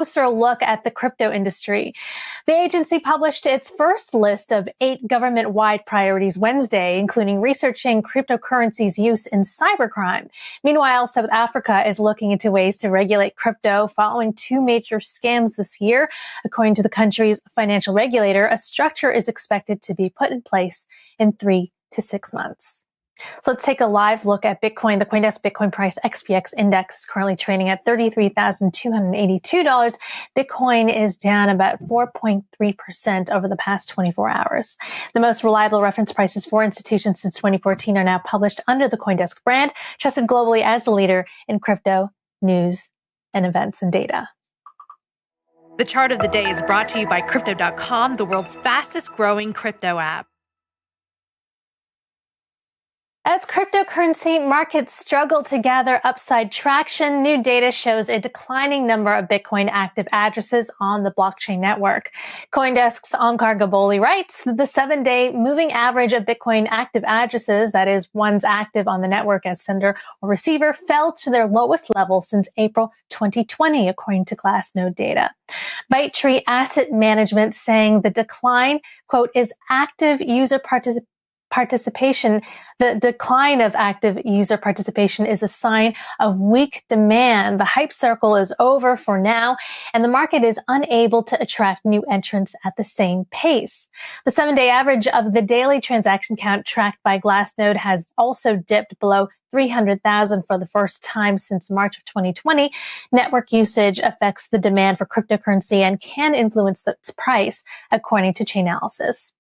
closer look at the crypto industry. The agency published its first list of 8 government-wide priorities Wednesday, including researching cryptocurrency's use in cybercrime. Meanwhile, South Africa is looking into ways to regulate crypto following 2 major scams this year. According to the country's financial regulator, a structure is expected to be put in place in 3 to 6 months. So let's take a live look at Bitcoin. The CoinDesk Bitcoin price XPX index is currently trading at $33,282. Bitcoin is down about 4.3% over the past 24 hours. The most reliable reference prices for institutions since 2014 are now published under the CoinDesk brand, trusted globally as the leader in crypto news and events and data. The chart of the day is brought to you by Crypto.com, the world's fastest growing crypto app. As cryptocurrency markets struggle to gather upside traction, new data shows a declining number of Bitcoin active addresses on the blockchain network. CoinDesk's Onkar Gaboli writes that the 7-day moving average of Bitcoin active addresses, that is, ones active on the network as sender or receiver, fell to their lowest level since April 2020, according to Glassnode data. ByteTree Asset Management saying the decline, quote, is active user participation. The decline of active user participation is a sign of weak demand. The hype circle is over for now, and the market is unable to attract new entrants at the same pace. The 7-day average of the daily transaction count tracked by Glassnode has also dipped below 300,000 for the first time since March of 2020. Network usage affects the demand for cryptocurrency and can influence its price, according to Chainalysis.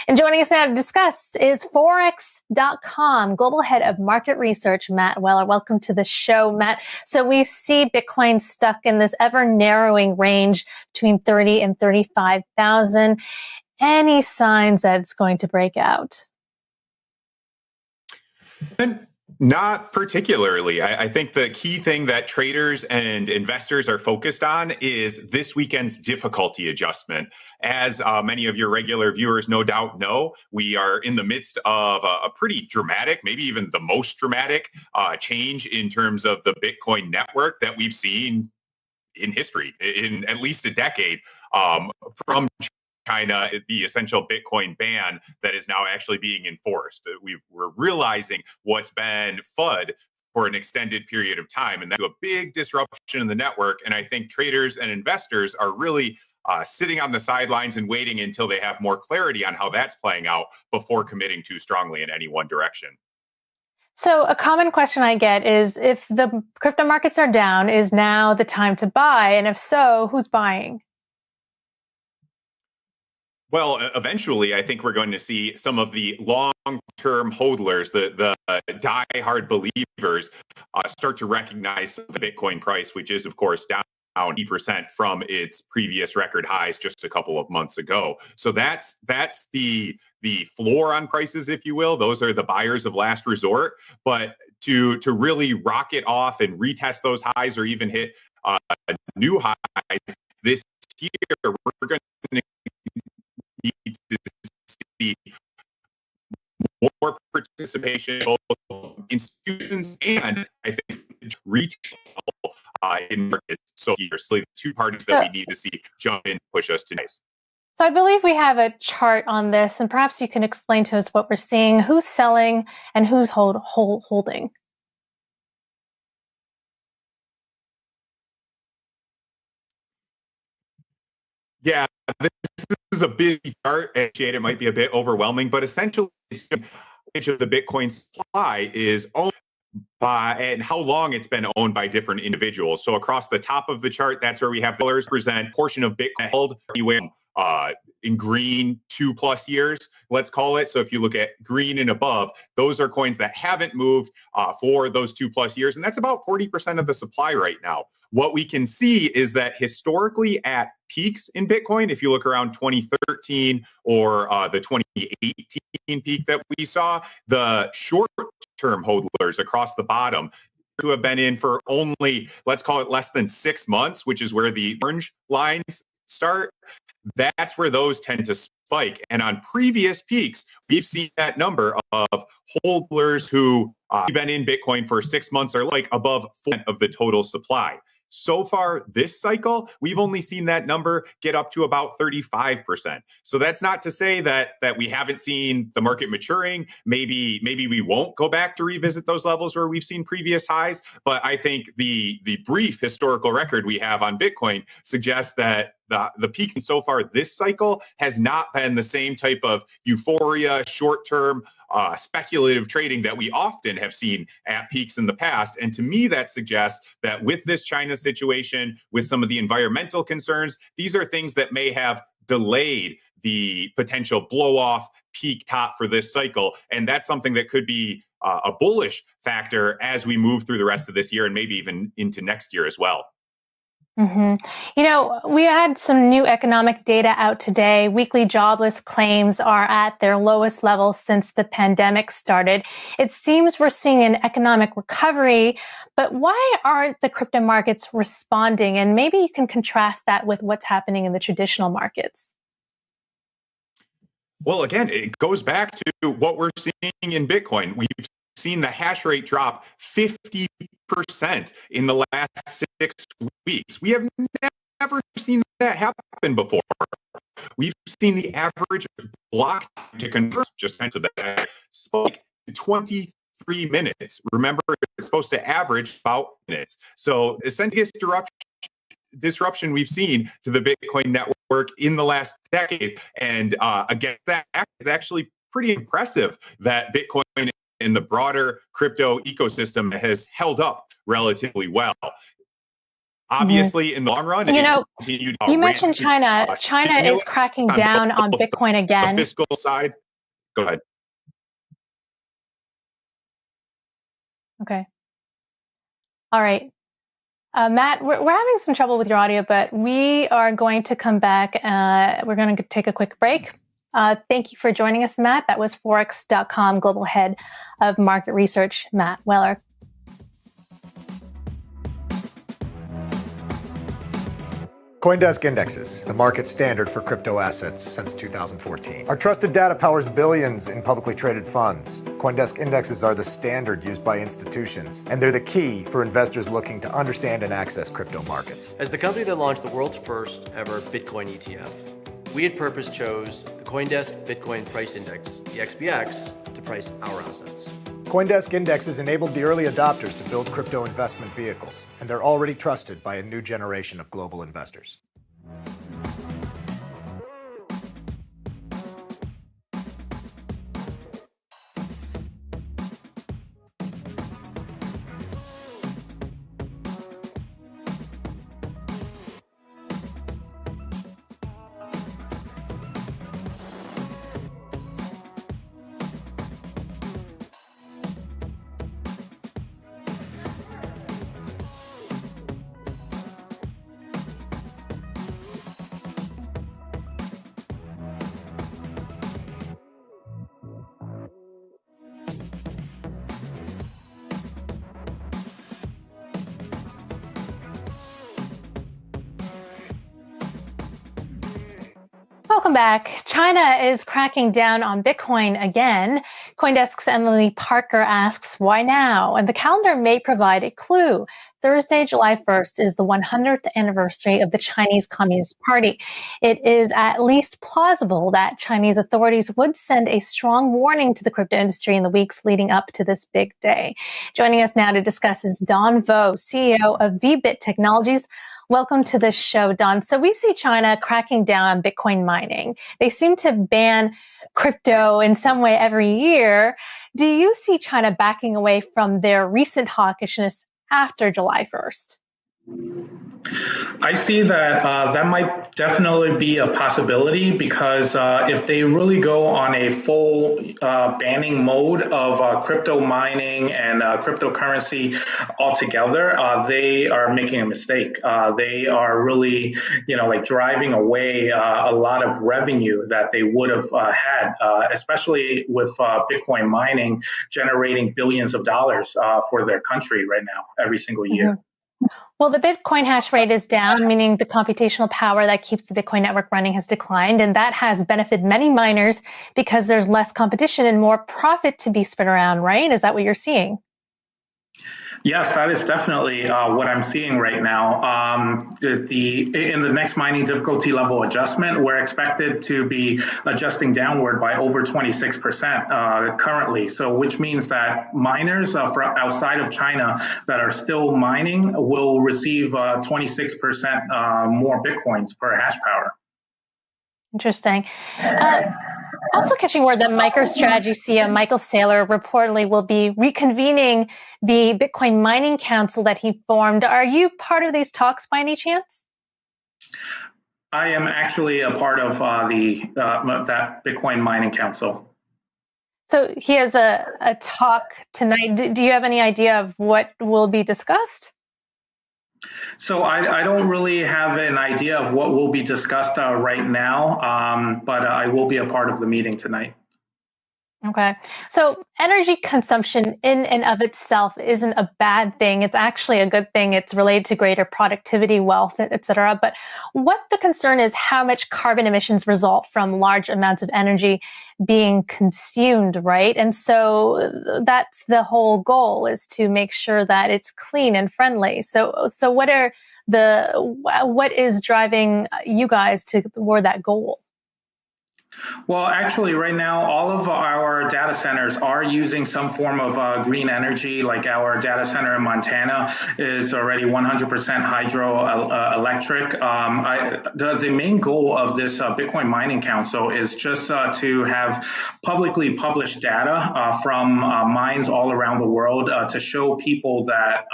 And joining us now to discuss is Forex.com Global Head of Market Research, Matt Weller. Welcome to the show, Matt. So we see Bitcoin stuck in this ever narrowing range between 30 and 35,000. Any signs that it's going to break out? Not particularly. I think the key thing that traders and investors are focused on is this weekend's difficulty adjustment. As many of your regular viewers no doubt know, we are in the midst of a pretty dramatic, maybe even the most dramatic change in terms of the Bitcoin network that we've seen in history, in at least a decade, from China, the essential Bitcoin ban that is now actually being enforced. We're realizing what's been FUD for an extended period of time, and that's a big disruption in the network. And I think traders and investors are really sitting on the sidelines and waiting until they have more clarity on how that's playing out before committing too strongly in any one direction. So a common question I get is, if the crypto markets are down, is now the time to buy? And if so, who's buying? Well, eventually, I think we're going to see some of the long-term hodlers, the die-hard believers, start to recognize the Bitcoin price, which is, of course, down 80% from its previous record highs just a couple of months ago. So that's the floor on prices, if you will. Those are the buyers of last resort. But to really rocket off and retest those highs or even hit new highs this year, we're going to need to see more participation both institutions and I think retail in markets. So here's the two parties that we need to see jump in, push us to nice. So I believe we have a chart on this, and perhaps you can explain to us what we're seeing, who's selling and who's holding. Yeah, this is a big chart. It might be a bit overwhelming, but essentially, each of the Bitcoin supply is owned by, and how long it's been owned by different individuals. So across the top of the chart, that's where we have dollars present portion of Bitcoin held anywhere in green 2+ years, let's call it. So if you look at green and above, those are coins that haven't moved for those 2+ years, and that's about 40% of the supply right now. What we can see is that historically at peaks in Bitcoin, if you look around 2013 or the 2018 peak that we saw, the short-term hodlers across the bottom who have been in for only, let's call it less than 6 months, which is where the orange lines start, that's where those tend to spike. And on previous peaks, we've seen that number of hodlers who have been in Bitcoin for 6 months are like above 4% of the total supply. So far this cycle, we've only seen that number get up to about 35%. So that's not to say that we haven't seen the market maturing. Maybe we won't go back to revisit those levels where we've seen previous highs. But I think the brief historical record we have on Bitcoin suggests that the peak so far this cycle has not been the same type of euphoria, short-term, speculative trading that we often have seen at peaks in the past. And to me, that suggests that with this China situation, with some of the environmental concerns, these are things that may have delayed the potential blow-off peak top for this cycle. And that's something that could be a bullish factor as we move through the rest of this year and maybe even into next year as well. Mm-hmm. You know, we had some new economic data out today. Weekly jobless claims are at their lowest level since the pandemic started. It seems we're seeing an economic recovery, but why aren't the crypto markets responding? And maybe you can contrast that with what's happening in the traditional markets. Well, again, it goes back to what we're seeing in Bitcoin. We've seen the hash rate drop 50% in the last 6 weeks. We have never seen that happen before. We've seen the average block to convert just so that spike to 23 minutes. Remember, it's supposed to average about minutes. So essentially, disruption we've seen to the Bitcoin network in the last decade. And again, that is actually pretty impressive that Bitcoin in the broader crypto ecosystem has held up relatively well. Obviously, in the long run, you mentioned China. China is cracking down on Bitcoin again. The fiscal side. Go ahead. Okay. All right. Matt, we're having some trouble with your audio, but we are going to come back. We're going to take a quick break. Thank you for joining us, Matt. That was Forex.com Global Head of Market Research, Matt Weller. CoinDesk Indexes, the market standard for crypto assets since 2014. Our trusted data powers billions in publicly traded funds. CoinDesk Indexes are the standard used by institutions, and they're the key for investors looking to understand and access crypto markets. As the company that launched the world's first ever Bitcoin ETF, we at Purpose chose the CoinDesk Bitcoin Price Index, the XBX, to price our assets. CoinDesk Indexes enabled the early adopters to build crypto investment vehicles, and they're already trusted by a new generation of global investors. Welcome back. China is cracking down on Bitcoin again. CoinDesk's Emily Parker asks, why now? And the calendar may provide a clue. Thursday, July 1st is the 100th anniversary of the Chinese Communist Party. It is at least plausible that Chinese authorities would send a strong warning to the crypto industry in the weeks leading up to this big day. Joining us now to discuss is Don Vo, CEO of VBit Technologies. Welcome to the show, Don. So we see China cracking down on Bitcoin mining. They seem to ban crypto in some way every year. Do you see China backing away from their recent hawkishness after July 1st? I see that that might definitely be a possibility because if they really go on a full banning mode of crypto mining and cryptocurrency altogether, they are making a mistake. They are really, driving away a lot of revenue that they would have had, especially with Bitcoin mining generating billions of dollars for their country right now, every single year. Mm-hmm. Well, the Bitcoin hash rate is down, meaning the computational power that keeps the Bitcoin network running has declined, and that has benefited many miners because there's less competition and more profit to be spread around, right? Is that what you're seeing? Yes, that is definitely what I'm seeing right now. In the next mining difficulty level adjustment, we're expected to be adjusting downward by over 26% currently. So, which means that miners from outside of China that are still mining will receive 26% more bitcoins per hash power. Interesting. Also catching word that MicroStrategy CEO Michael Saylor reportedly will be reconvening the Bitcoin Mining Council that he formed. Are you part of these talks by any chance? I am actually a part of that Bitcoin Mining Council. So he has a talk tonight. Do you have any idea of what will be discussed? So I don't really have an idea of what will be discussed right now, but I will be a part of the meeting tonight. Okay. So energy consumption in and of itself isn't a bad thing. It's actually a good thing. It's related to greater productivity, wealth, et cetera. But what the concern is how much carbon emissions result from large amounts of energy being consumed, right? And so that's the whole goal, is to make sure that it's clean and friendly. So what is driving you guys toward that goal? Well, actually, right now, all of our data centers are using some form of green energy. Like our data center in Montana is already 100% hydroelectric. The main goal of this Bitcoin Mining Council is just to have publicly published data from mines all around the world to show people that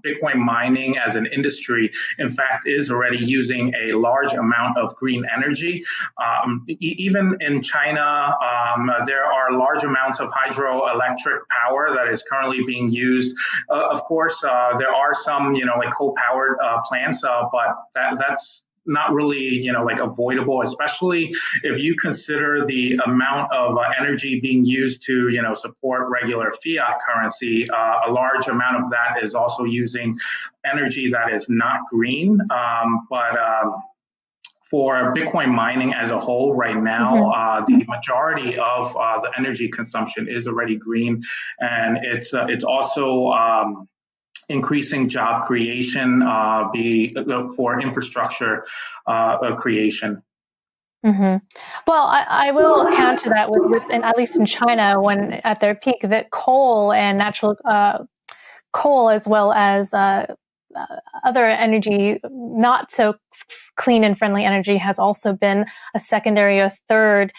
Bitcoin mining as an industry, in fact, is already using a large amount of green energy. Even in China, there are large amounts of hydroelectric power that is currently being used. Of course, there are some, like coal-powered plants, but that's not really, like avoidable, especially if you consider the amount of energy being used to, support regular fiat currency. A large amount of that is also using energy that is not green, but for Bitcoin mining as a whole right now, the majority of the energy consumption is already green, and it's also increasing job creation for infrastructure creation. Mm-hmm. Well, I will counter that with at least in China, when at their peak, that coal and natural coal, as well as other energy, not so clean and friendly energy, has also been a secondary or third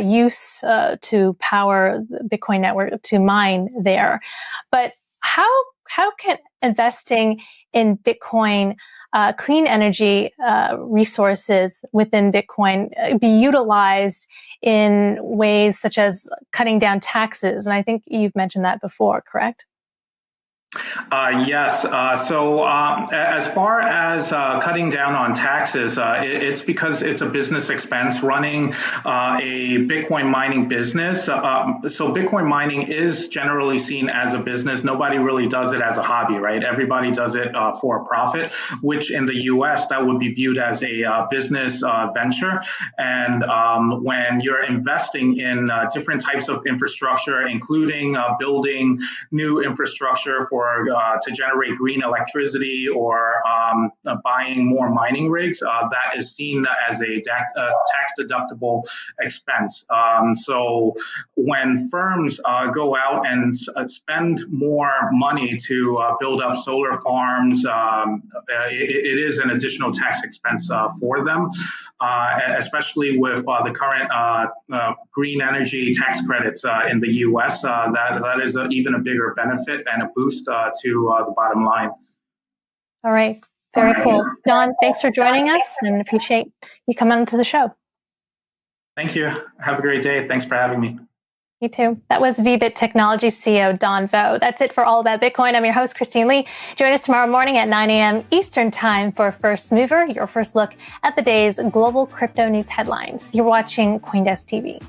use to power the Bitcoin network, to mine there. But how can investing in Bitcoin clean energy resources within Bitcoin be utilized in ways such as cutting down taxes? And I think you've mentioned that before, correct? Yes. So as far as cutting down on taxes, it's because it's a business expense running a Bitcoin mining business. So Bitcoin mining is generally seen as a business. Nobody really does it as a hobby, right? Everybody does it for a profit, which in the US, that would be viewed as a business venture. And when you're investing in different types of infrastructure, including building new infrastructure to generate green electricity, or buying more mining rigs, that is seen as a tax-deductible expense. So when firms go out and spend more money to build up solar farms, it is an additional tax expense for them, especially with the current green energy tax credits in the US. That is even a bigger benefit and a boost to the bottom line. All right. Very cool. Don, thanks for joining us, and appreciate you coming onto the show. Thank you. Have a great day. Thanks for having me. You too. That was VBit Technology CEO Don Vo. That's it for All About Bitcoin. I'm your host, Christine Lee. Join us tomorrow morning at 9 a.m. Eastern Time for First Mover, your first look at the day's global crypto news headlines. You're watching CoinDesk TV.